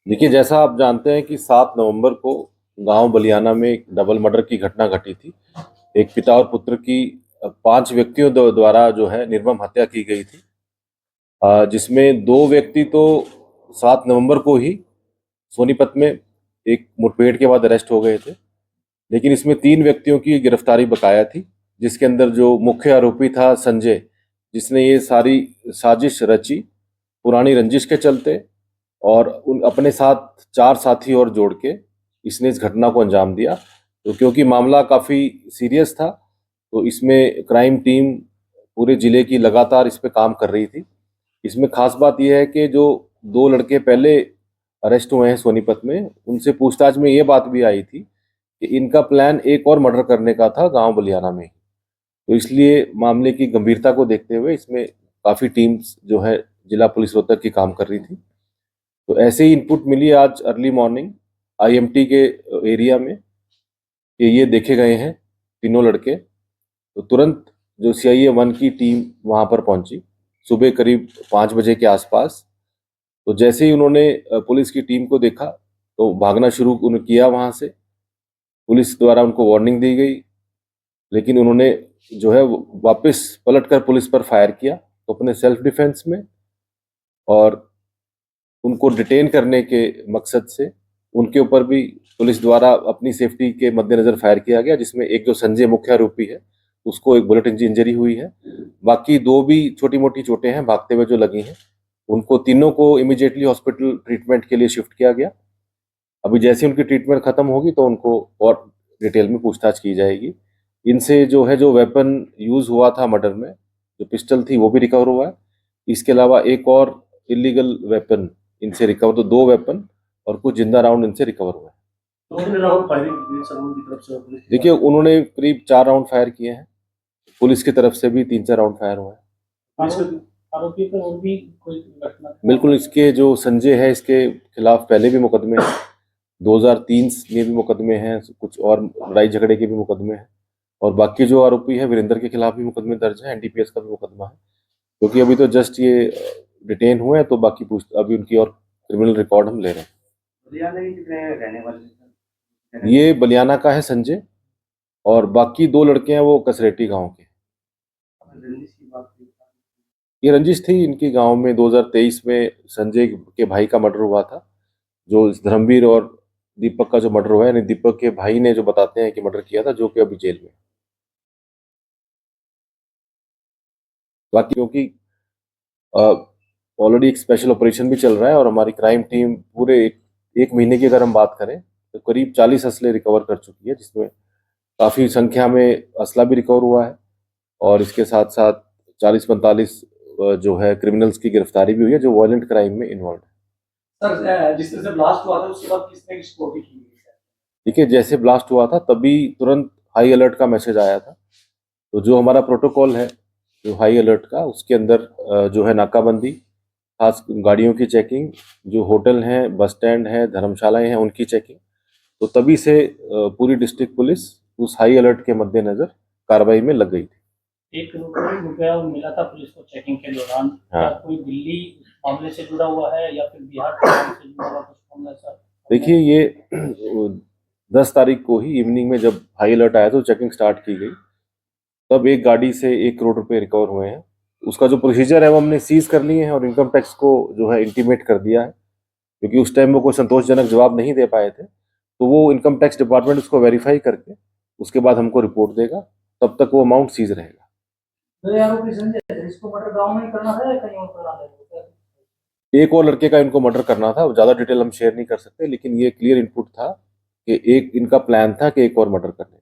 देखिए, जैसा आप जानते हैं कि 7 नवंबर को गांव बलियाना में एक डबल मर्डर की घटना घटी थी। एक पिता और पुत्र की 5 व्यक्तियों द्वारा जो है निर्मम हत्या की गई थी। जिसमें 2 व्यक्ति तो 7 नवंबर को ही सोनीपत में एक मुठभेड़ के बाद अरेस्ट हो गए थे, लेकिन इसमें 3 व्यक्तियों की गिरफ्तारी बकाया थी, जिसके अंदर जो मुख्य आरोपी था संजय, जिसने ये सारी साजिश रची पुरानी रंजिश के चलते, और उन अपने साथ 4 साथी और जोड़ के इसने इस घटना को अंजाम दिया। तो क्योंकि मामला काफ़ी सीरियस था, तो इसमें क्राइम टीम पूरे जिले की लगातार इस पे काम कर रही थी। इसमें खास बात यह है कि जो 2 लड़के पहले अरेस्ट हुए हैं सोनीपत में, उनसे पूछताछ में ये बात भी आई थी कि इनका प्लान एक और मर्डर करने का था गांव बलियाना में। तो इसलिए मामले की गंभीरता को देखते हुए इसमें काफ़ी टीम्स जो है जिला पुलिस रोहतक की काम कर रही थी। तो ऐसे ही इनपुट मिली आज अर्ली मॉर्निंग आईएमटी के एरिया में कि ये देखे गए हैं तीनों लड़के। तो तुरंत जो CIA 1 की टीम वहां पर पहुंची सुबह करीब 5 बजे के आसपास। तो जैसे ही उन्होंने पुलिस की टीम को देखा तो भागना शुरू उन्होंने किया वहां से। पुलिस द्वारा उनको वार्निंग दी गई, लेकिन उन्होंने जो है वापस पलटकर पुलिस पर फायर किया तो अपने सेल्फ डिफेंस में। और उनको डिटेन करने के मकसद से उनके ऊपर भी पुलिस द्वारा अपनी सेफ्टी के मद्देनजर फायर किया गया, जिसमें एक जो संजय मुख्य आरोपी है उसको एक बुलेट इंजरी हुई है। बाकी 2 भी छोटी मोटी चोटें हैं भागते हुए जो लगी हैं। उनको तीनों को इमीडिएटली हॉस्पिटल ट्रीटमेंट के लिए शिफ्ट किया गया। अभी जैसे उनकी ट्रीटमेंट खत्म होगी तो उनको और डिटेल में पूछताछ की जाएगी। इनसे जो है जो वेपन यूज हुआ था मर्डर में, जो पिस्टल थी, वो भी रिकवर हुआ है। इसके अलावा एक और इलीगल वेपन इनसे रिकवर, तो 2 वेपन और कुछ जिंदा राउंड इनसे रिकवर हुए हैं। तो कितने राउंड फायरिंग की सर की तरफ से पुलिस की देखिए, उन्होंने करीब 4 राउंड फायर किए हैं, पुलिस की तरफ से भी 3-4 राउंड फायर हुए हैं। आरोपी पर और भी कोई घटना? बिल्कुल, इसके जो संजय है इसके खिलाफ पहले भी मुकदमे हैं, 2003 में भी मुकदमे हैं, कुछ और लड़ाई झगड़े के भी मुकदमे हैं। और बाकी जो आरोपी है वीरेंद्र के खिलाफ भी मुकदमे दर्ज है, NDPS का भी मुकदमा है। क्योंकि अभी तो जस्ट ये डिटेन हुए हैं, तो बाकी पूछ अभी उनकी और क्रिमिनल रिकॉर्ड हम ले रहे हैं। बलियाना के कितने रहने वाले? ये बलियाना का है संजय, और बाकी 2 लड़के हैं वो कसरेटी गांव के। रंजिश की बात की। ये रंजिश थी इनकी गांव में। 2023 में संजय के भाई का मर्डर हुआ था, जो इस धर्मवीर और दीपक का जो मर्डर हुआ है, यानी दीपक के भाई ने जो बताते हैं कि मर्डर किया था, जो कि अभी जेल में। बाकी क्योंकि ऑलरेडी एक स्पेशल ऑपरेशन भी चल रहा है और हमारी क्राइम टीम पूरे एक महीने की अगर हम बात करें तो करीब 40 असले रिकवर कर चुकी है, जिसमें काफ़ी संख्या में असला भी रिकवर हुआ है। और इसके साथ साथ 40-45 जो है क्रिमिनल्स की गिरफ्तारी भी हुई है जो वायलेंट क्राइम में इन्वॉल्व है। सर जिस तरह से ब्लास्ट हुआ था उसके बाद किसने सिक्योरिटी की? देखिए, जैसे ब्लास्ट हुआ था तभी तुरंत हाई अलर्ट का मैसेज आया था। तो जो हमारा प्रोटोकॉल है जो हाई अलर्ट का, उसके अंदर जो है नाकाबंदी, खास गाड़ियों की चेकिंग, जो होटल हैं, बस स्टैंड है, धर्मशालाएं हैं, उनकी चेकिंग। तो तभी से पूरी डिस्ट्रिक्ट पुलिस उस हाई अलर्ट के मद्देनजर कार्रवाई में लग गई थी। 1 करोड़ रुपया मिला था पुलिस को चेकिंग के दौरान। हाँ। क्या कोई दिल्ली मामले से जुड़ा हुआ है या फिर बिहार से जुड़ा हुआ कुछ मामला सर? देखिए, ये 10 तारीख को ही इवनिंग में जब हाई अलर्ट आया तो चेकिंग स्टार्ट की गई, तब एक गाड़ी से 1 करोड़ रुपए रिकवर हुए हैं। उसका जो प्रोसीजर है वो हमने सीज कर लिए हैं और इनकम टैक्स को जो है इंटीमेट कर दिया है, क्योंकि उस टाइम वो कोई संतोषजनक जवाब नहीं दे पाए थे। तो वो इनकम टैक्स डिपार्टमेंट उसको वेरीफाई करके उसके बाद हमको रिपोर्ट देगा, तब तक वो अमाउंट सीज रहेगा। तो आरोपी संजय इसको मर्डर गांव में ही करना था या कहीं और करना था? एक और लड़के का इनको मर्डर करना था, ज्यादा डिटेल हम शेयर नहीं कर सकते, लेकिन ये क्लियर इनपुट था कि एक इनका प्लान था कि एक और मर्डर करने का।